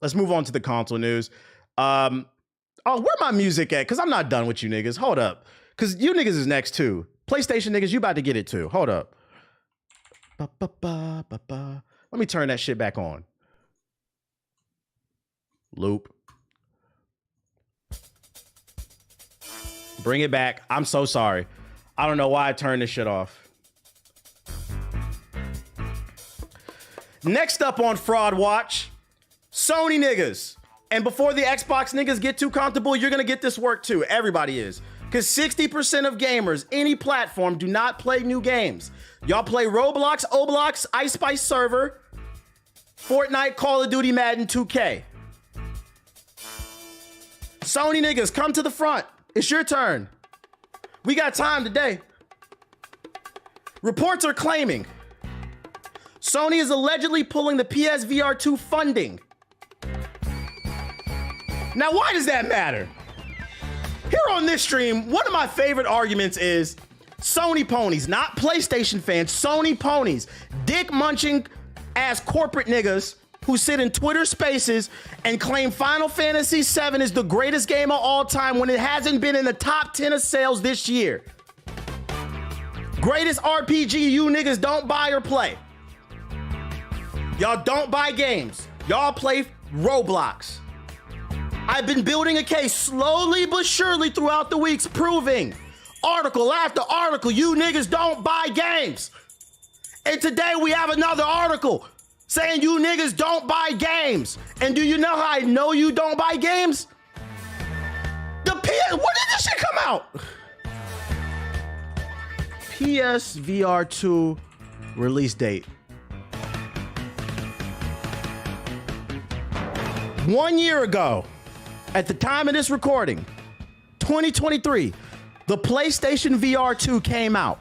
let's move on to the console news. Oh, where my music at? Because I'm not done with you niggas. Hold up. Because you niggas is next too. PlayStation niggas, you about to get it too. Hold up. Let me turn that shit back on. Loop. Bring it back. I'm so sorry. I don't know why I turned this shit off. Next up on Fraud Watch, Sony niggas. And before the Xbox niggas get too comfortable, you're gonna get this work too. Everybody is. Because 60% of gamers, any platform, do not play new games. Y'all play Roblox, Oblox, Ice Spice Server, Fortnite, Call of Duty, Madden 2K. Sony niggas, come to the front. It's your turn. We got time today. Reports are claiming Sony is allegedly pulling the PSVR 2 funding. Now, why does that matter? Here on this stream, one of my favorite arguments is Sony ponies, not PlayStation fans, Sony ponies, dick munching ass corporate niggas who sit in Twitter spaces and claim Final Fantasy VII is the greatest game of all time when it hasn't been in the top 10 of sales this year. Greatest RPG you niggas don't buy or play. Y'all don't buy games. Y'all play Roblox. I've been building a case slowly but surely throughout the weeks, proving article after article, you niggas don't buy games. And today we have another article saying you niggas don't buy games. And do you know how I know you don't buy games? When did this shit come out? PSVR 2 release date. 1 year ago, at the time of this recording, 2023, the PlayStation VR 2 came out.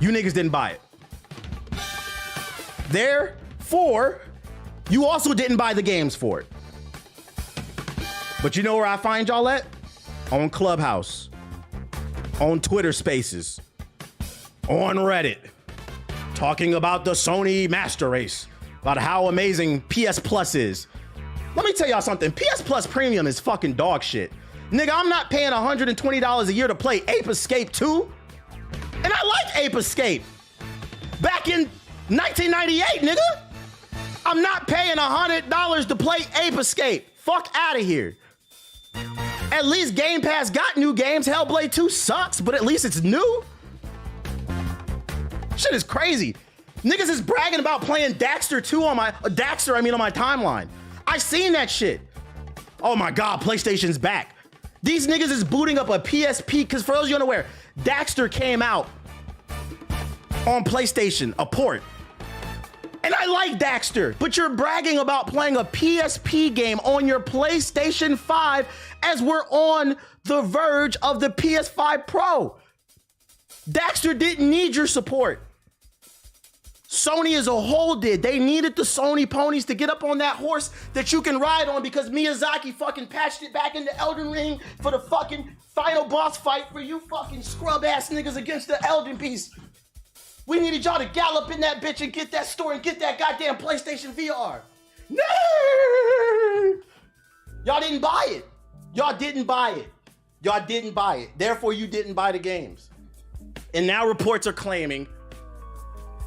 You niggas didn't buy it. Therefore, you also didn't buy the games for it. But you know where I find y'all at? On Clubhouse, on Twitter Spaces, on Reddit, talking about the Sony Master Race, about how amazing PS Plus is. Let me tell y'all something. PS Plus Premium is fucking dog shit. Nigga, I'm not paying $120 a year to play Ape Escape 2. And I like Ape Escape. Back in 1998, nigga. I'm not paying $100 to play Ape Escape. Fuck out of here. At least Game Pass got new games. Hellblade 2 sucks, but at least it's new. Shit is crazy. Niggas is bragging about playing Daxter 2 on my timeline. I seen that shit. Oh my God, PlayStation's back. These niggas is booting up a PSP, because for those of you unaware, Daxter came out on PlayStation, a port. And I like Daxter, but you're bragging about playing a PSP game on your PlayStation 5 as we're on the verge of the PS5 Pro. Daxter didn't need your support. Sony as a whole did. They needed the Sony ponies to get up on that horse that you can ride on because Miyazaki fucking patched it back into Elden Ring for the fucking final boss fight for you fucking scrub ass niggas against the Elden Beast. We needed y'all to gallop in that bitch and get that store and get that goddamn PlayStation VR. No! Y'all didn't buy it. Y'all didn't buy it. Y'all didn't buy it. Therefore, you didn't buy the games. And now reports are claiming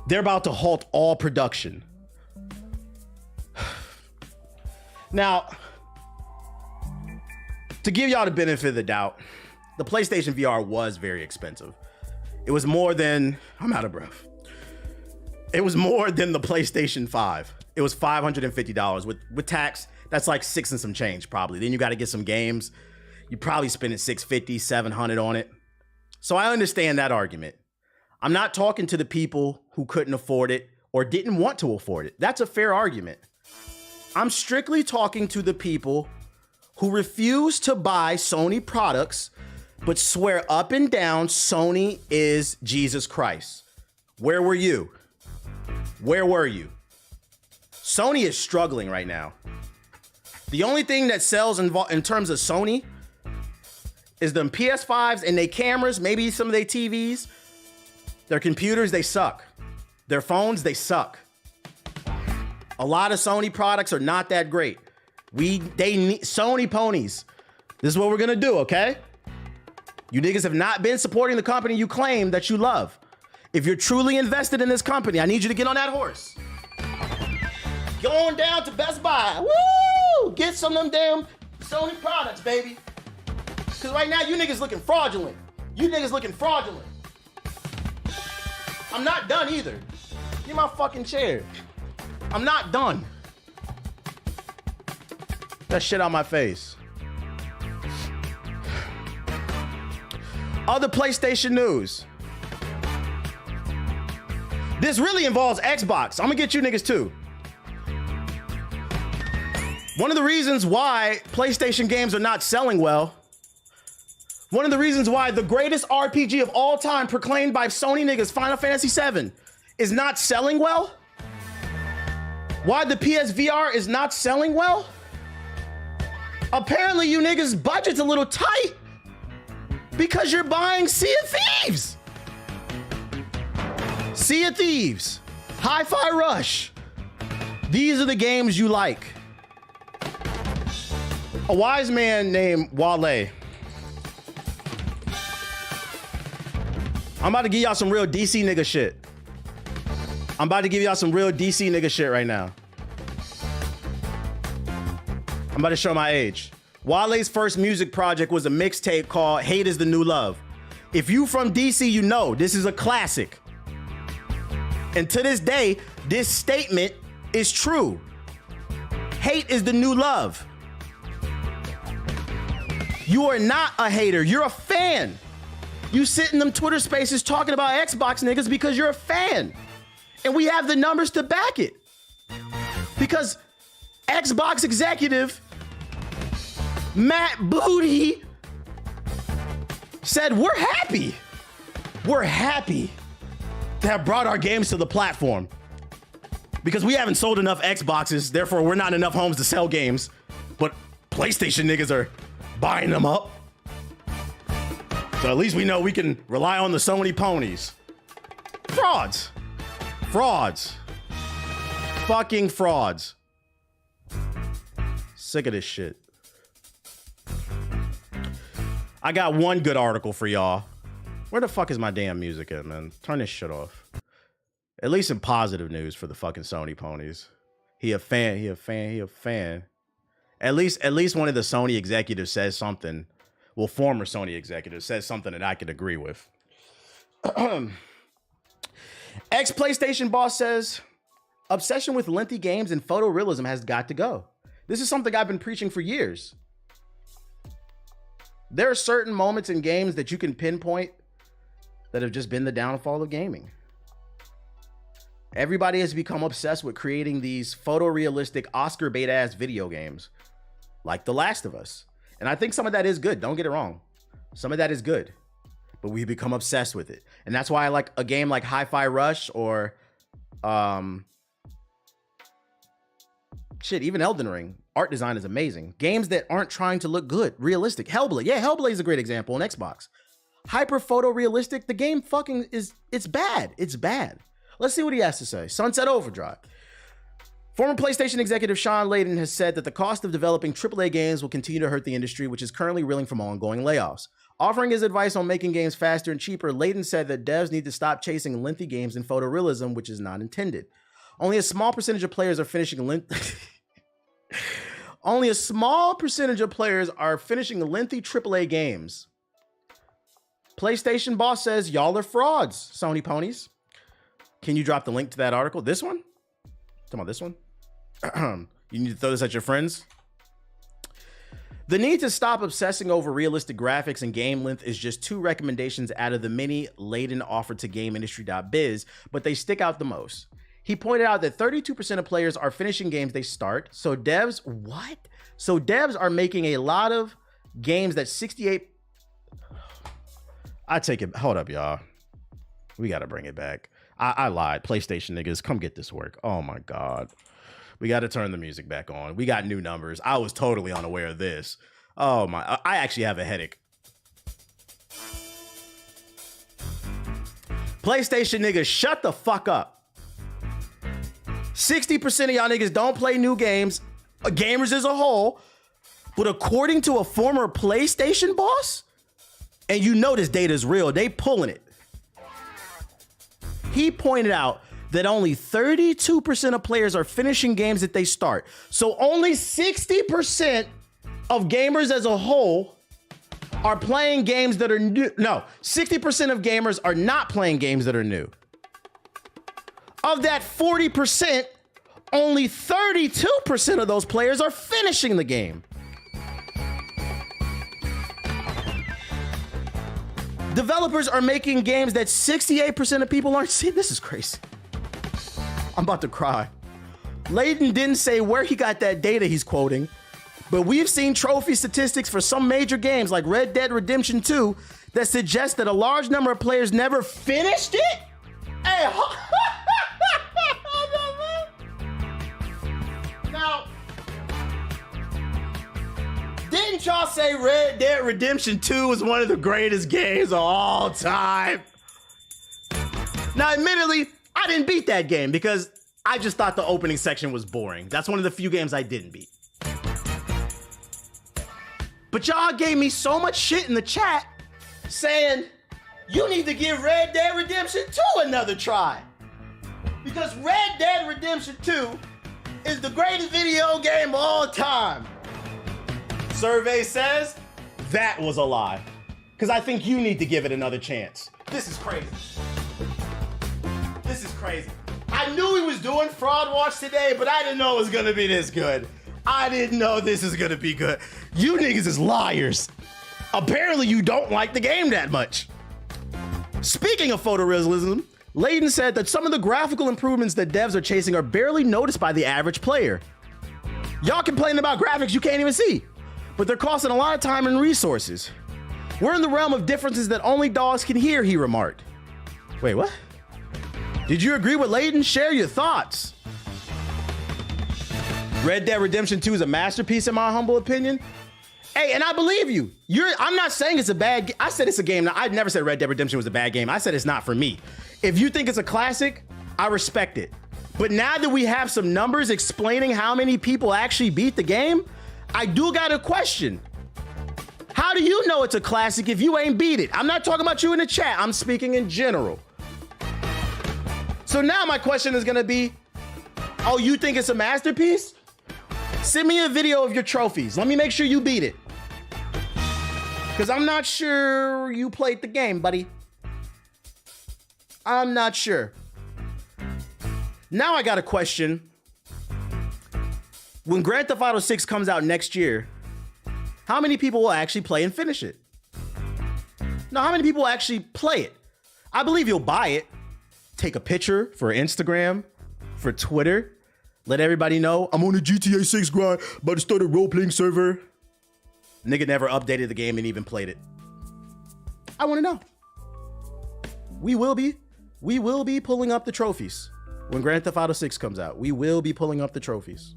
they're about to halt all production. Now, to give y'all the benefit of the doubt, the PlayStation VR was very expensive. It was more than, I'm out of breath. It was more than the PlayStation 5. It was $550 with tax. That's like $6 and some change probably. Then you got to get some games. You probably spending $650, $700 on it. So I understand that argument. I'm not talking to the people who couldn't afford it or didn't want to afford it. That's a fair argument. I'm strictly talking to the people who refuse to buy Sony products but swear up and down Sony is Jesus Christ. Where were you? Where were you? Sony is struggling right now. The only thing that sells in terms of Sony is them PS5s and their cameras, maybe some of their TVs. Their computers, they suck. Their phones, they suck. A lot of Sony products are not that great. They need Sony ponies. This is what we're gonna do, okay? You niggas have not been supporting the company you claim that you love. If you're truly invested in this company, I need you to get on that horse. Go on down to Best Buy. Woo! Get some of them damn Sony products, baby. Because right now, you niggas looking fraudulent. You niggas looking fraudulent. I'm not done either. Get my fucking chair. I'm not done. That shit on my face. Other PlayStation news. This really involves Xbox. I'm gonna get you niggas too. One of the reasons why PlayStation games are not selling well, one of the reasons why the greatest RPG of all time proclaimed by Sony niggas, Final Fantasy VII, is not selling well, why the PSVR is not selling well, apparently you niggas' budget's a little tight because you're buying Sea of Thieves. Sea of Thieves, Hi-Fi Rush. These are the games you like. A wise man named Wale. I'm about to give y'all some real DC nigga shit. I'm about to give y'all some real DC nigga shit right now. I'm about to show my age. Wale's first music project was a mixtape called Hate is the New Love. If you from DC, you know this is a classic. And to this day, this statement is true. Hate is the new love. You are not a hater, you're a fan. You sit in them Twitter spaces talking about Xbox niggas because you're a fan. And we have the numbers to back it. Because Xbox executive Matt Booty said, we're happy to have brought our games to the platform. Because we haven't sold enough Xboxes, therefore we're not in enough homes to sell games. But PlayStation niggas are buying them up. So at least we know we can rely on the Sony ponies. Frauds. Frauds. Fucking frauds. Sick of this shit. I got one good article for y'all. Where the fuck is my damn music at, man? Turn this shit off. At least some positive news for the fucking Sony ponies. He a fan. At least one of the Sony executives says something. Well, former Sony executive says something that I could agree with. Ex-PlayStation boss says, obsession with lengthy games and photorealism has got to go. This is something I've been preaching for years. There are certain moments in games that you can pinpoint that have just been the downfall of gaming. Everybody has become obsessed with creating these photorealistic Oscar bait-ass video games like The Last of Us. And I think some of that is good. Don't get it wrong. Some of that is good. But we've become obsessed with it. And that's why I like a game like Hi-Fi Rush or even Elden Ring. Art design is amazing. Games that aren't trying to look good, realistic. Hellblade. Yeah, Hellblade is a great example on Xbox. Hyper photorealistic. The game fucking it's bad. It's bad. Let's see what he has to say. Sunset Overdrive. Former PlayStation executive Sean Layden has said that the cost of developing AAA games will continue to hurt the industry, which is currently reeling from ongoing layoffs. Offering his advice on making games faster and cheaper, Layden said that devs need to stop chasing lengthy games in photorealism, which is not intended. Only a small percentage of players are finishing Only a small percentage of players are finishing lengthy AAA games. PlayStation boss says, y'all are frauds, Sony ponies. Can you drop the link to that article? This one? Come on, this one? You need to throw this at your friends? The need to stop obsessing over realistic graphics and game length is just two recommendations out of the many Layden offered to GameIndustry.biz, but they stick out the most. He pointed out that 32% of players are finishing games they start. So devs, what? So devs are making a lot of games that 68... I take it. Hold up, y'all. We got to bring it back. I lied. PlayStation niggas, come get this work. Oh my God. We got to turn the music back on. We got new numbers. I was totally unaware of this. Oh my, I actually have a headache. PlayStation niggas, shut the fuck up. 60% of y'all niggas don't play new games, gamers as a whole. But according to a former PlayStation boss, and you know this data is real, they pulling it. He pointed out that only 32% of players are finishing games that they start. So only 60% of gamers as a whole are playing games that are new. No, 60% of gamers are not playing games that are new. Of that 40%, only 32% of those players are finishing the game. Developers are making games that 68% of people aren't seeing. This is crazy. I'm about to cry. Layden didn't say where he got that data he's quoting, but we've seen trophy statistics for some major games like Red Dead Redemption 2 that suggest that a large number of players never finished it. Hey, now, didn't y'all say Red Dead Redemption 2 was one of the greatest games of all time? Now, admittedly, I didn't beat that game because I just thought the opening section was boring. That's one of the few games I didn't beat. But y'all gave me so much shit in the chat saying, you need to give Red Dead Redemption 2 another try. Because Red Dead Redemption 2 is the greatest video game of all time. Survey says that was a lie. Because I think you need to give it another chance. This is crazy. This is crazy. I knew he was doing Fraud Watch today, but I didn't know it was gonna be this good. I didn't know this is gonna be good. You niggas is liars. Apparently you don't like the game that much. Speaking of photorealism, Layden said that some of the graphical improvements that devs are chasing are barely noticed by the average player. Y'all complaining about graphics you can't even see, but they're costing a lot of time and resources. We're in the realm of differences that only dogs can hear, he remarked. Wait, what? Did you agree with Layden? Share your thoughts. Red Dead Redemption 2 is a masterpiece in my humble opinion. Hey, and I believe you. I'm not saying it's a bad game. I said it's a game. Now, I never said Red Dead Redemption was a bad game. I said it's not for me. If you think it's a classic, I respect it. But now that we have some numbers explaining how many people actually beat the game, I do got a question. How do you know it's a classic if you ain't beat it? I'm not talking about you in the chat. I'm speaking in general. So now my question is gonna be, oh, you think it's a masterpiece? Send me a video of your trophies. Let me make sure you beat it. Because I'm not sure you played the game, buddy. I'm not sure. Now I got a question. When Grand Theft Auto 6 comes out next year, how many people will actually play and finish it? No, how many people will actually play it? I believe you'll buy it, take a picture for Instagram, for Twitter, let everybody know I'm on a GTA 6 grind, about to start a role-playing server. Nigga never updated the game and even played it. I want to know. We will be pulling up the trophies when Grand Theft Auto 6 comes out. We will be pulling up the trophies.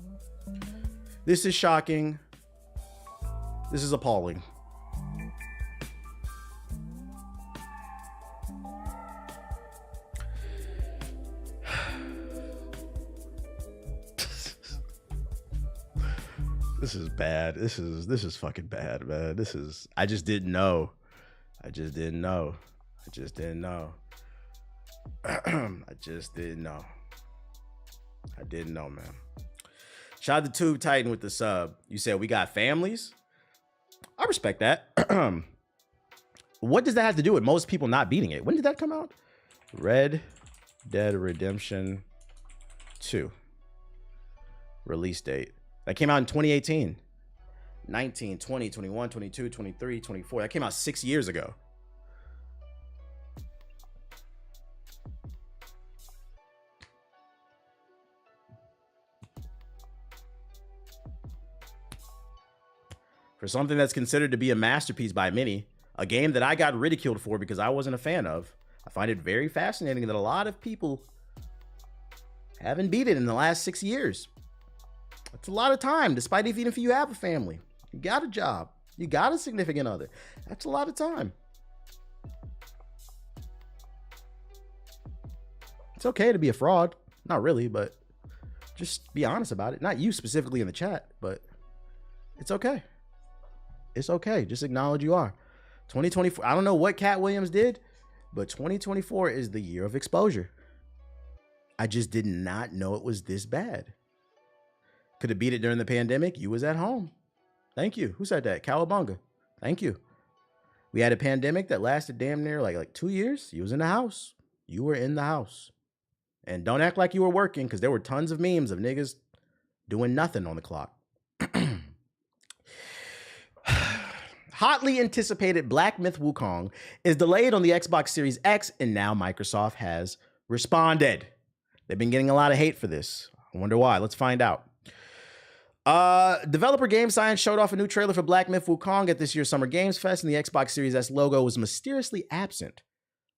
This is shocking. This is appalling. This is bad. This is fucking bad, man. I just didn't know. I just didn't know. I just didn't know. I just didn't know. I didn't know, man. Shout out to Tube Titan with the sub. You said we got families. I respect that. What does that have to do with most people not beating it? When did that come out? Red Dead Redemption 2. Release date. That came out in 2018. 19, 20, 21, 22, 23, 24. That came out 6 years ago. For something that's considered to be a masterpiece by many, a game that I got ridiculed for because I wasn't a fan of, I find it very fascinating that a lot of people haven't beat it in the last 6 years. That's a lot of time, despite even if you have a family, you got a job, you got a significant other. That's a lot of time. It's okay to be a fraud. Not really, but Just be honest about it. Not you specifically in the chat, but it's okay. It's okay. Just acknowledge you are. 2024. I don't know what Cat Williams did, but 2024 is the year of exposure. I just did not know it was this bad. Could have beat it during the pandemic. You was at home. Thank you. Who said that? Cowabunga. Thank you. We had a pandemic that lasted damn near like 2 years. You was in the house. You were in the house. And don't act like you were working, because there were tons of memes of niggas doing nothing on the clock. Hotly anticipated Black Myth Wukong is delayed on the Xbox Series X, and now Microsoft has responded. They've been getting a lot of hate for this. I wonder why. Let's find out. Developer Game Science showed off a new trailer for Black Myth Wukong at this year's Summer Games Fest, and the Xbox Series S logo was mysteriously absent.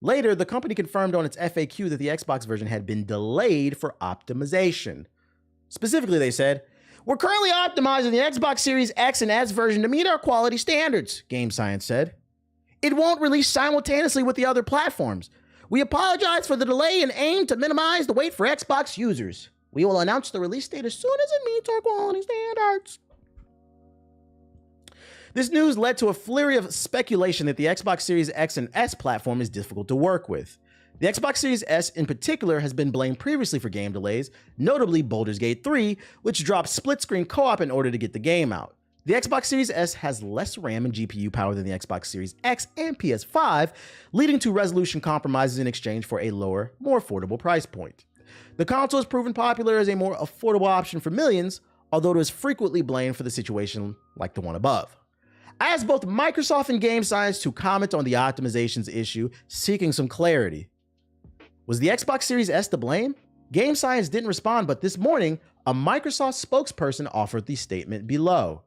Later, the company confirmed on its FAQ that the Xbox version had been delayed for optimization. Specifically, they said, "We're currently optimizing the Xbox Series X and S version to meet our quality standards," Game Science said. "It won't release simultaneously with the other platforms. We apologize for the delay and aim to minimize the wait for Xbox users. We will announce the release date as soon as it meets our quality standards." This news led to a flurry of speculation that the Xbox Series X and S platform is difficult to work with. The Xbox Series S in particular has been blamed previously for game delays, notably Baldur's Gate 3, which dropped split-screen co-op in order to get the game out. The Xbox Series S has less RAM and GPU power than the Xbox Series X and PS5, leading to resolution compromises in exchange for a lower, more affordable price point. The console has proven popular as a more affordable option for millions, although it is frequently blamed for the situation like the one above. I asked both Microsoft and Game Science to comment on the optimizations issue, seeking some clarity. Was the Xbox Series S to blame? Game Science didn't respond, but this morning, a Microsoft spokesperson offered the statement below.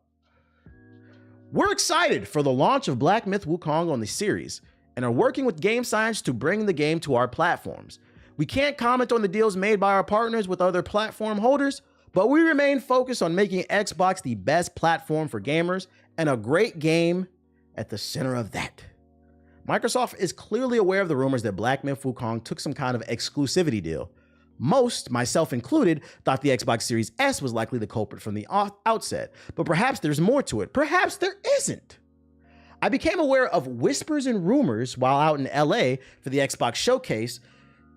"We're excited for the launch of Black Myth Wukong on the series, and are working with Game Science to bring the game to our platforms. We can't comment on the deals made by our partners with other platform holders, but we remain focused on making Xbox the best platform for gamers and a great game at the center of that." Microsoft is clearly aware of the rumors that Black Myth Wukong took some kind of exclusivity deal. Most, myself included, thought the Xbox Series S was likely the culprit from the outset, but perhaps there's more to it. Perhaps there isn't. I became aware of whispers and rumors while out in LA for the Xbox showcase.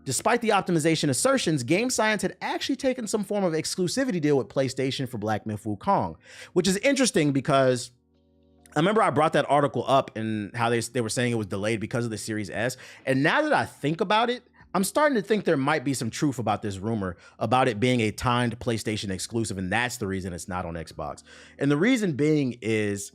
Despite the optimization assertions, Game Science had actually taken some form of exclusivity deal with PlayStation for Black Myth Wukong, which is interesting because I remember I brought that article up and how they were saying it was delayed because of the Series S. And now that I think about it, I'm starting to think there might be some truth about this rumor about it being a timed PlayStation exclusive, and that's the reason it's not on Xbox. And the reason being is,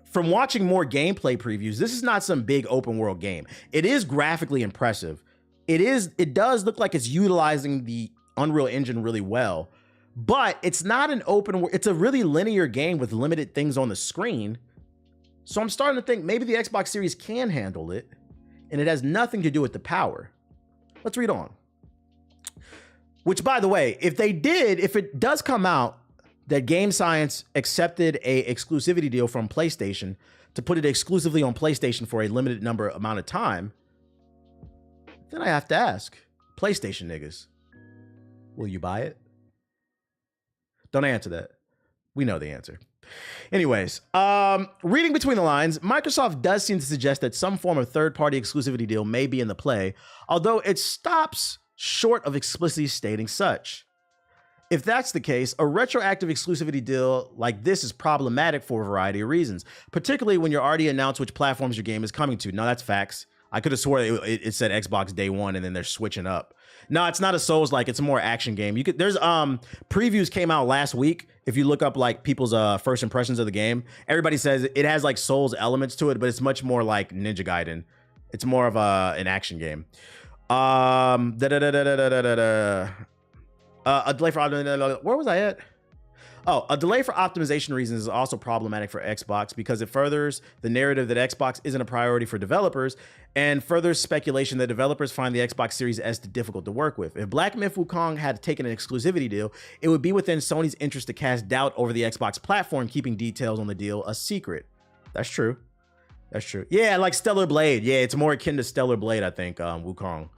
from watching more gameplay previews, this is not some big open world game. It is graphically impressive. It does look like it's utilizing the Unreal Engine really well, but it's not an open world. It's a really linear game with limited things on the screen. So I'm starting to think maybe the Xbox Series can handle it, and it has nothing to do with the power. Let's read on. Which, by the way, if it does come out that Game Science accepted a exclusivity deal from PlayStation to put it exclusively on PlayStation for a limited amount of time, then I have to ask, PlayStation niggas, will you buy it? Don't answer that. We know the answer. Anyways, reading between the lines, Microsoft does seem to suggest that some form of third-party exclusivity deal may be in the play, although it stops short of explicitly stating such. If that's the case, a retroactive exclusivity deal like this is problematic for a variety of reasons, particularly when you're already announced which platforms your game is coming to. No, that's facts. I could have swore it said Xbox day one and then they're switching up. No, it's not a Souls-like, it's a more action game. There's previews came out last week. If you look up like people's first impressions of the game, everybody says it has like Souls elements to it, but it's much more like Ninja Gaiden. It's more of an action game. A delay for where was I at? Oh, a delay for optimization reasons is also problematic for Xbox because it furthers the narrative that Xbox isn't a priority for developers and furthers speculation that developers find the Xbox Series S difficult to work with. If Black Myth Wukong had taken an exclusivity deal, it would be within Sony's interest to cast doubt over the Xbox platform, keeping details on the deal a secret. That's true. That's true. Yeah, like Stellar Blade. Yeah, it's more akin to Stellar Blade, I think, Wukong.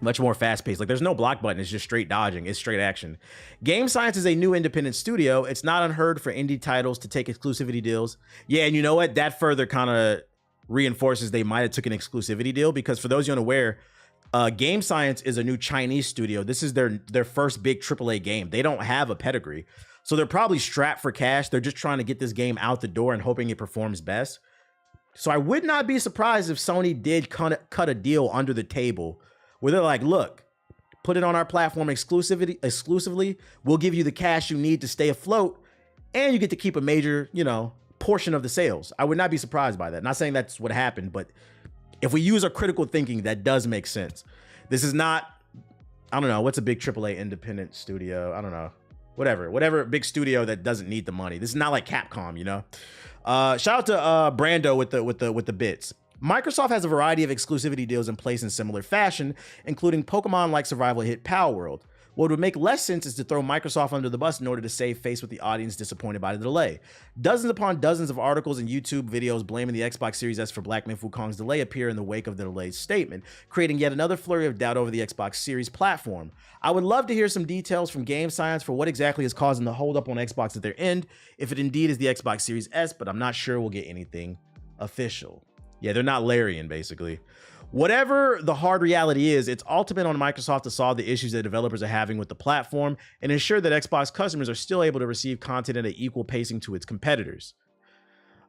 Much more fast-paced. Like, there's no block button. It's just straight dodging. It's straight action. Game Science is a new independent studio. It's not unheard for indie titles to take exclusivity deals. Yeah, and you know what? That further kind of reinforces they might have took an exclusivity deal, because for those you unaware, Game Science is a new Chinese studio. This is their first big AAA game. They don't have a pedigree. So they're probably strapped for cash. They're just trying to get this game out the door and hoping it performs best. So I would not be surprised if Sony did cut a deal under the table where they're like, look, put it on our platform exclusively. We'll give you the cash you need to stay afloat, and you get to keep a major, portion of the sales. I would not be surprised by that. Not saying that's what happened, but if we use our critical thinking, that does make sense. This is not, I don't know, what's a big AAA independent studio? I don't know. Whatever big studio that doesn't need the money. This is not like Capcom, Shout out to Brando with the bits. Microsoft has a variety of exclusivity deals in place in similar fashion, including Pokemon-like survival hit Pal World. What would make less sense is to throw Microsoft under the bus in order to save face with the audience disappointed by the delay. Dozens upon dozens of articles and YouTube videos blaming the Xbox Series S for Black Myth Wukong's delay appear in the wake of the delayed statement, creating yet another flurry of doubt over the Xbox Series platform. I would love to hear some details from Game Science for what exactly is causing the holdup on Xbox at their end, if it indeed is the Xbox Series S, but I'm not sure we'll get anything official. Yeah, they're not Larian, basically. Whatever the hard reality is, it's ultimate on Microsoft to solve the issues that developers are having with the platform and ensure that Xbox customers are still able to receive content at an equal pacing to its competitors.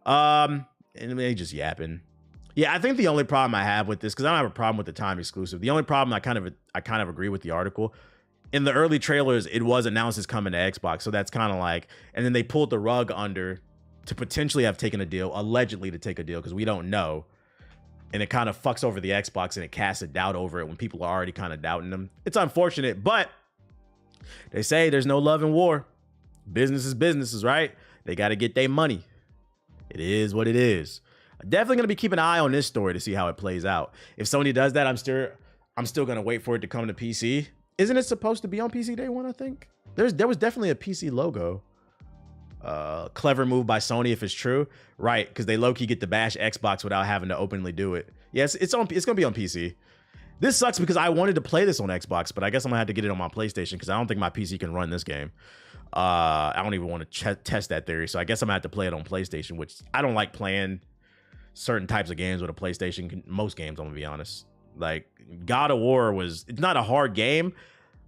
And they just yapping. Yeah, I think the only problem I have with this, because I don't have a problem with the time exclusive. The only problem I kind of agree with the article. In the early trailers, it was announced as coming to Xbox, so that's kind of like, and then they pulled the rug under to potentially have taken a deal, allegedly to take a deal, because we don't know. And it kind of fucks over the Xbox and it casts a doubt over it when people are already kind of doubting them. It's unfortunate, but they say there's no love in war. Business is businesses, right? They got to get their money. It is what it is. I'm definitely going to be keeping an eye on this story to see how it plays out. If Sony does that, I'm still going to wait for it to come to PC. Isn't it supposed to be on PC day one, I think? There was definitely a PC logo. Clever move by Sony if it's true, right? Because they low-key get to bash Xbox without having to openly do it. Yes, it's gonna be on PC. This sucks because I wanted to play this on Xbox, but I guess I'm gonna have to get it on my PlayStation because I don't think my PC can run this game. I don't even want to test that theory, so I guess I'm gonna have to play it on PlayStation, which I don't like playing certain types of games with a PlayStation. Most games, I'm gonna be honest. Like God of War it's not a hard game,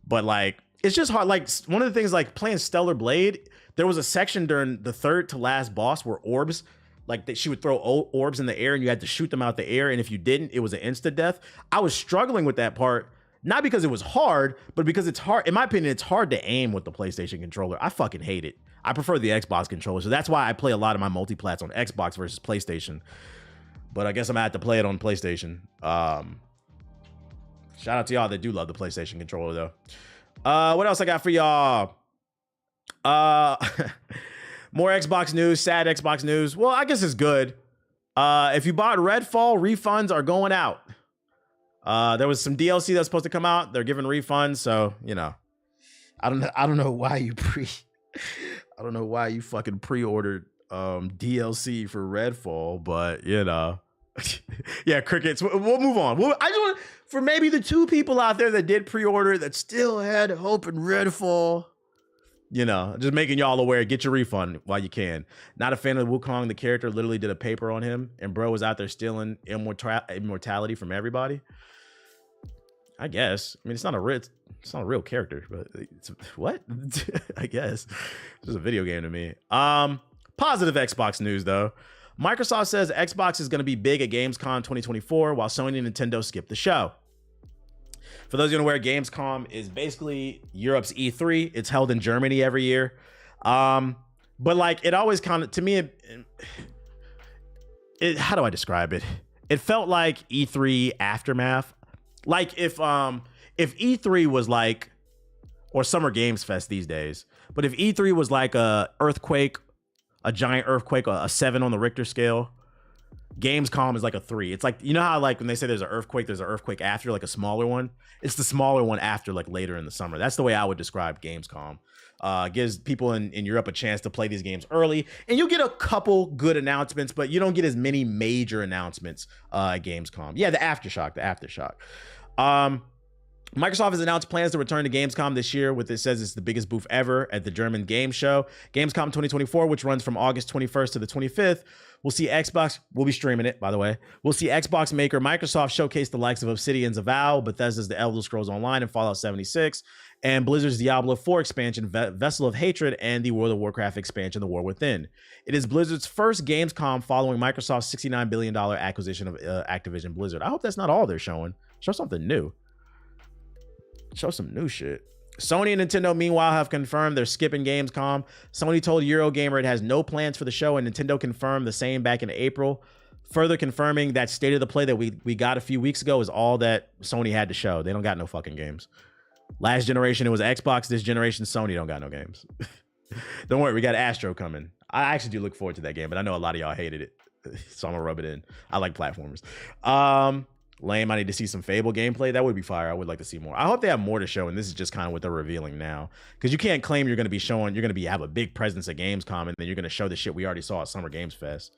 but like it's just hard. Like one of the things, like playing Stellar Blade, there was a section during the third to last boss where orbs, like she would throw orbs in the air and you had to shoot them out the air. And if you didn't, it was an insta death. I was struggling with that part, not because it was hard, but because it's hard. In my opinion, it's hard to aim with the PlayStation controller. I fucking hate it. I prefer the Xbox controller. So that's why I play a lot of my multiplats on Xbox versus PlayStation. But I guess I'm gonna have to play it on PlayStation. Shout out to y'all that do love the PlayStation controller though. What else I got for y'all? More Xbox news, sad Xbox news. Well, I guess it's good. If you bought Redfall, refunds are going out. There was some DLC that's supposed to come out. They're giving refunds, so I don't know why you I don't know why you fucking pre-ordered DLC for Redfall, but yeah, crickets. We'll move on. I just want, for maybe the two people out there that did pre-order that still had hope in Redfall, just making y'all aware, get your refund while you can. Not a fan of Wukong. The character literally did a paper on him, and bro was out there stealing immortality from everybody. I guess. I mean, it's not a real character, but it's what? I guess it's just a video game to me. Positive Xbox news though. Microsoft says Xbox is going to be big at Gamescom 2024, while Sony and Nintendo skip the show. For those of you who know where Gamescom is, basically Europe's E3. It's held in Germany every year. But like it always kind of, to me, how do I describe it? It felt like E3 aftermath. Like if E3 was like, or Summer Games Fest these days, but if E3 was like a giant earthquake, a 7 on the Richter scale, Gamescom is like a 3. It's like, you know how like when they say there's an earthquake after, like a smaller one? It's the smaller one after, like later in the summer. That's the way I would describe Gamescom. Gives people in Europe a chance to play these games early, and you'll get a couple good announcements, but you don't get as many major announcements at Gamescom. Yeah, the aftershock. Microsoft has announced plans to return to Gamescom this year, with it says it's the biggest booth ever at the German game show. Gamescom 2024, which runs from August 21st to the 25th, we'll see Xbox, we'll be streaming it, by the way. We'll see Xbox maker Microsoft showcase the likes of Obsidian's Avowed, Bethesda's The Elder Scrolls Online and Fallout 76, and Blizzard's Diablo 4 expansion, Vessel of Hatred, and the World of Warcraft expansion, The War Within. It is Blizzard's first Gamescom following Microsoft's $69 billion acquisition of Activision Blizzard. I hope that's not all they're showing. Show something new. Show some new shit. Sony and Nintendo, meanwhile, have confirmed they're skipping Gamescom. Sony told Eurogamer it has no plans for the show, and Nintendo confirmed the same back in April, further confirming that State of the Play that we got a few weeks ago is all that Sony had to show. They don't got no fucking games. Last generation, it was Xbox. This generation, Sony don't got no games. Don't worry, we got Astro coming. I actually do look forward to that game, but I know a lot of y'all hated it, so I'm gonna rub it in. I like platformers. Lame. I need to see some Fable gameplay. That would be fire. I would like to see more. I hope they have more to show, and this is just kind of what they're revealing now. Because you can't claim you're going to be showing, you're going to have a big presence at Gamescom, and then you're going to show the shit we already saw at Summer Games Fest.